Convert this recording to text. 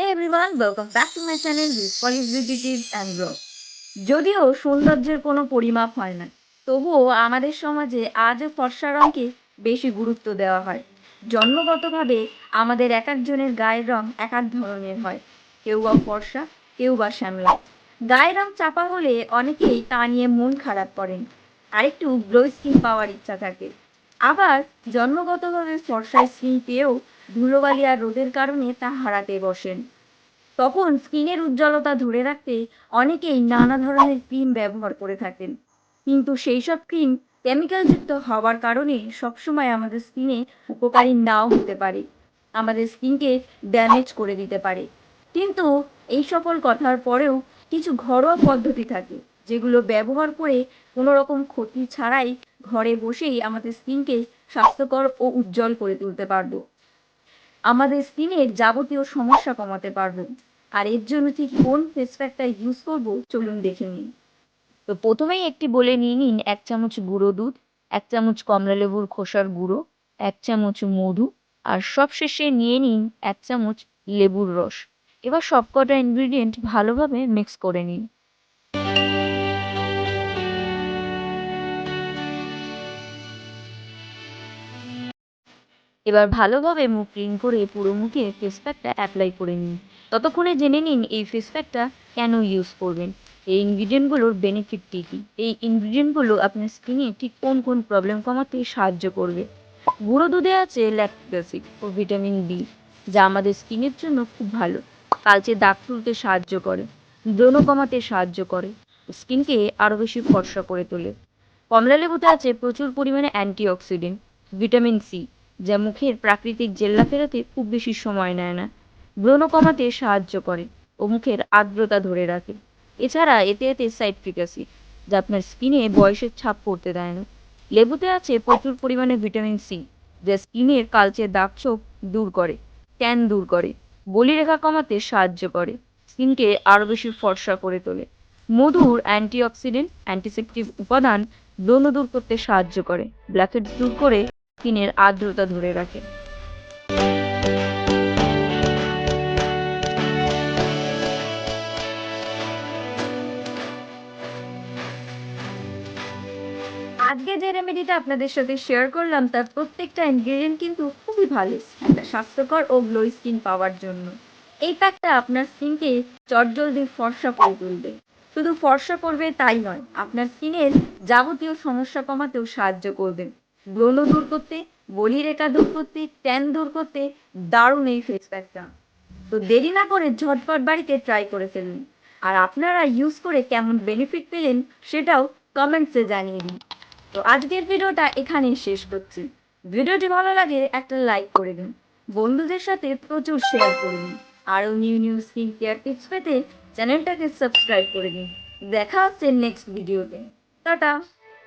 Hey everyone, welcome back to my channel Beauty Tips and Vlog. যদিও সৌন্দর্যের কোনো পরিমাপ হয় না, তবুও আমাদের সমাজে আজও ফর্সা রঙকে বেশি গুরুত্ব দেওয়া হয়। জন্মগতভাবে আমাদের এক একজনের গায়ের রং এক এক ধরনের হয়। কেউ বা ফর্সা, কেউ বা শ্যামলা। গায়ের রং চাপা হলে অনেকেই তা নিয়ে মন খারাপ করেন, আরেকটু গ্লো স্কিন পাওয়ার ইচ্ছা থাকে। আবার জন্মগতভাবে ফর্সা স্কিন পেয়েও ধুলোবালি আর রোদের কারণে তা হারাতে বসেন। তখন স্কিনের উজ্জ্বলতা ধরে রাখতে অনেকেই নানা ধরনের ক্রিম ব্যবহার করে থাকেন, কিন্তু সেই সব ক্রিম কেমিক্যালযুক্ত হওয়ার কারণে সবসময় আমাদের স্কিনে উপকারী নাও হতে পারে, আমাদের স্কিনকে ড্যামেজ করে দিতে পারে। কিন্তু এই সকল কথার পরেও কিছু ঘরোয়া পদ্ধতি থাকে, যেগুলো ব্যবহার করে কোনো রকম ক্ষতি ছাড়াই ঘরে বসেই আমাদের স্কিনকে স্বাস্থ্যকর ও উজ্জ্বল করে তুলতে পারবো, আমাদের স্কিনের যাবতীয় সমস্যা কমাতে পারবো। আর এর জন্য ঠিক কোন ফেস প্যাকটা ইউজ করবো চলুন দেখে নিন। তো প্রথমেই একটি বলে নিয়ে নিন 1 চামচ গুঁড়ো দুধ, 1 চামচ কমলালেবুর খোসার গুঁড়ো, 1 চামচ মধু, আর সবশেষে নিয়ে নিন 1 চামচ লেবুর রস। এবার সবকটা ইনগ্রিডিয়েন্ট ভালোভাবে মিক্স করে নিন। এবার ভালোভাবে মুখ ক্লিন করে পুরো মুখে ফেস প্যাকটা অ্যাপ্লাই করে নিন। ততক্ষণে জেনে নিন এই ফেস প্যাকটা কেন ইউজ করবেন, এই ইনগ্রিডিয়েন্টগুলোর বেনিফিট কী কী। এই ইনগ্রিডিয়েন্টগুলো আপনার স্কিনে ঠিক কোন কোন প্রবলেম কমাতে সাহায্য করবে। গুঁড়ো দুধে আছে ল্যাকটিক অ্যাসিড ও ভিটামিন বি, যা আমাদের স্কিনের জন্য খুব ভালো। কালচে দাগ তুলতে সাহায্য করে, ব্রণ কমাতে সাহায্য করে, স্কিনকে আরও বেশি ফর্সা করে তোলে। কমলালেবুতে আছে প্রচুর পরিমাণে অ্যান্টিঅক্সিডেন্ট, ভিটামিন সি, যা মুখের প্রাকৃতিক জেল্লা ফেরাতে খুব বেশি সময় নেয় না, ব্রণ কমাতে সাহায্য করে ও মুখের আর্দ্রতা ধরে রাখে। এছাড়া এতে সাইট্রিক অ্যাসিড, যা আপনার স্কিনে বয়সের ছাপ পড়তে দেয় না। লেবুতে আছে প্রচুর পরিমাণে ভিটামিন সি, যা স্কিনের কালচে দাগ ছোপ দূর করে, ট্যান দূর করে, বলিরেখা কমাতে সাহায্য করে, স্কিনকে আরও বেশি ফর্সা করে তোলে। মধুর অ্যান্টিঅক্সিডেন্ট অ্যান্টিসেপটিভ উপাদান ব্রণ দূর করতে সাহায্য করে, ব্ল্যাকহেডস দূর করে, স্কিনের আর্দ্রতা ধরে রাখে। আজকে যে রেমেডিটা আপনাদের সাথে শেয়ার করলাম তার প্রত্যেকটা ইনগ্রেডিয়েন্ট কিন্তু খুবই ভালো একটা স্বাস্থ্যকর ও গ্লো স্কিন পাওয়ার জন্য। এই প্যাকটা আপনার স্কিনকে চটজলদি ফর্সা করে তুলবে, শুধু ফর্সা করবে তাই নয়, আপনার স্কিনের যাবতীয় সমস্যা কমাতেও সাহায্য করবে, ব্রণ দূর করতে, বলিরেখা দূর করতে, ট্যান দূর করতে দারুণ এই ফেস প্যাকটা। তো দেরি না করে ঝটপট বাড়িতে ট্রাই করে ফেলুন। আর আপনারা ইউজ করে কেমন বেনিফিট পেলেন সেটাও কমেন্টসে জানিয়ে দিন। তো আজকের ভিডিওটা এখানেই শেষ করছি। ভিডিওটি ভালো লাগে একটা লাইক করে দিন, বন্ধুদের সাথে প্রচুর শেয়ার করে দিন। আরও new new skin care tips পেতে চ্যানেলটাকে সাবস্ক্রাইব করে দিন। দেখা হচ্ছে নেক্সট ভিডিওতে। টাটা।